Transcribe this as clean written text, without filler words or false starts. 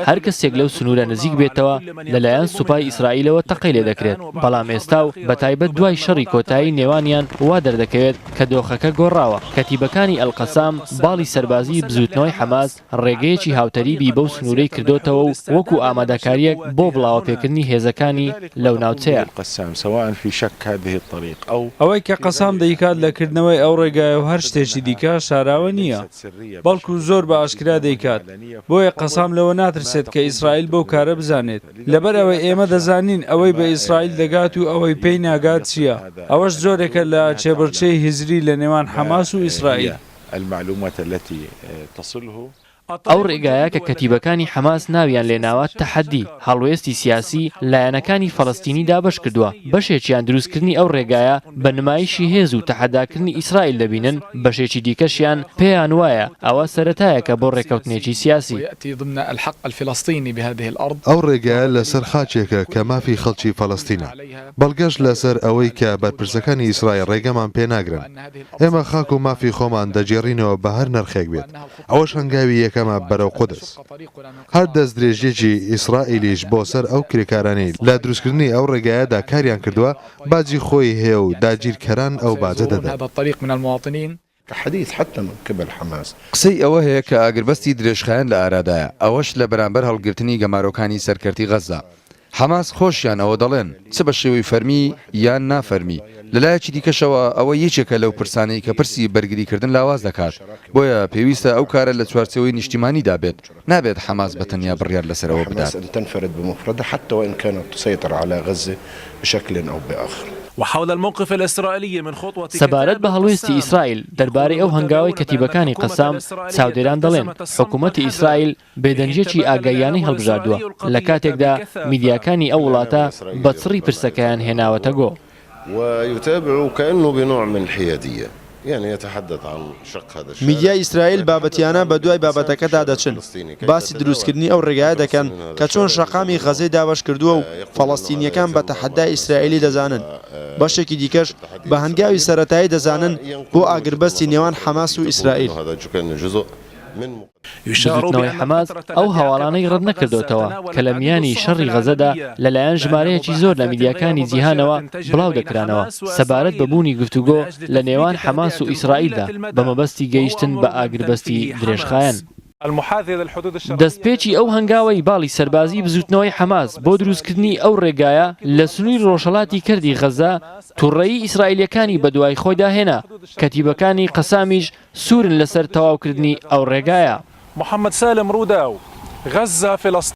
هەر کەسێک لەو سنوورە نزیک بێتەوە لەلایەن سوپای ئیسرائیلەوە تەقەی لێ دەکرێت، بەڵام ئێستا و بەتایبەت دوای شەڕی کۆتایی نێوانیان وا دەردەکەوێت کە دۆخەکە گۆڕاوە. کەتیبەکانی ئەلقەسام باڵی سەربازی بزوتنەوەی حەماس ڕێگەیەکی هاوتەریبی بەو سنوورەی کردوتەوە و وەکو ئامادەکاریەک بۆ بڵاوپێکردنی هێزەکانی لەو ناوچەیە. ئەوەی کە قەسام دەیکات لەکردنەوەی ئەو ڕێگایە و هەر شتێکی دیکە شاراوە نییە، بەڵکو زۆر بە ئاشکرا دەیکات. بۆیە قەسام لەوە ناترسێت کە ئیسرائیل بەو کارە بزانێت، لەبەر ئەوەی ئێمە دەزانین ئەوەی بە ئیسرائیل دەگات و ئەوەی پێی ناگات چییە. ئەوەش زۆرێکە لە چێبڕچەی هیزری لە نێوان حەماس و ئیسرائیل. ئەو ڕێگایە کە کەتیبەکانی حەماس ناویان لێناوە تەحەدی هەڵوێستی سیاسی لایەنەکانی فەڵەستینی دابەش کردووە. بەشێکیان دروستکردنی ئەو ڕێگایە بە نمایشی هێز و تەحەداکردنی ئیسرائیل دەبینن، بەشێکی دیکەشیان پێیان وایە ئەوە سەرەتایەکە بۆ ڕێکەوتنێکی سیاسی. ئەو ڕێگایە لەسەر خاچێکە کە مافی خەڵکی فەڵەستینە، بەڵگەشت لەسەر ئەوەی کە بەرپرسەکانی ئیسرائیل ڕێگەمان پێ ناگرن. ئێمە خاک و مافی خۆمان دەجێڕینەوە بە هەر نرخێک بێت. ئەوەش هەنگاوی کەمە بەرەو قودس. هەر دەست درێژێکی ئیسرائیلیش بۆ سەر ئەو کرێکارانەی لە دروستکردنی ئەو ڕێگایەدا کاریان کردووە باجی خۆی هەیە و داگیرکەران ئەو باجە دەدەن. قسەی ئەوە هەیە کە ئاگربەستی درێژخایەن لە ئارادایە، ئەوەش لە بەرامبەر هەڵگرتنی گەمارۆکانی سەرکەرتی غەزا. حەماس خۆشیان ئەوە دەڵێن چ بە شێوەی فەرمی یان نافەرمی. لەلایەکی دیکەشەوە ئەوە یەکێکە لەو پرسانەی کە پرسی بەرگریکردن لاواز دەکات. بۆیە پێویستە ئەو کارە لە چوارچێوەی نیشتیمانیدا بێت، نابێت حەماس بەتەنیا بڕیار لەسەرەوە بدات. سەبارەت بە هەڵوێستی ئیسرائیل دەربارەی ئەو هەنگاوی کەتیبەکانی قەسام چاودێران دەڵێن حکوومەتی ئیسرائیل بێدەنجێکی ئاگایانەی هەڵبژاردووە لە کاتێکدا میدیاکانی ئەو وڵاتە بەچڕی پرسەکەیان هێناوەتە گۆ. میدیا ئیسرائیل بابەتیانە بە دوای بابەتەکەدا دەچن، باسی دروستکردنی ئەو ڕێگایە دەکەن کە چۆن شەقامی غەزەی دابەش کردووە و فەڵەستینیەکان بە تەحەدای ئیسرائیلی دەزانن. بەشێکی دیکەش بە هەنگاوی سەرەتایی دەزانن بۆ ئاگربەستی نێوان حەماس و ئیسرائیل. بزوتنەوەی حەماس ئەو هەواڵانەی ڕەت نەکردوتەوە کە لە میانی شەڕی غەزەدا لەلایەن ژمارەیەکی زۆر لە میدیاکانی جیهانەوە بڵاو دەکرانەوە سەبارەت بە بوونی گفتوگۆ لە نێوان حەماس و ئیسرائیلدا بە مەبەستی گەیشتن بە ئاگربەستی درێژخایەن. دەستپێکی ئەو هەنگاوەی باڵی سەربازی بزوتنەوەی حەماس بۆ دروستکردنی ئەو ڕێگایە لە سنووری ڕۆژهەڵاتی کردی غەزە تووڕەیی ئیسرائیلەکانی بە دوای خۆیدا هێنا. کەتیبەکانی قەسامیش سوورن لەسەر تەواوکردنی ئەو ڕێگایە. محەممەد سالم ڕووداو، غەزە فلەستین.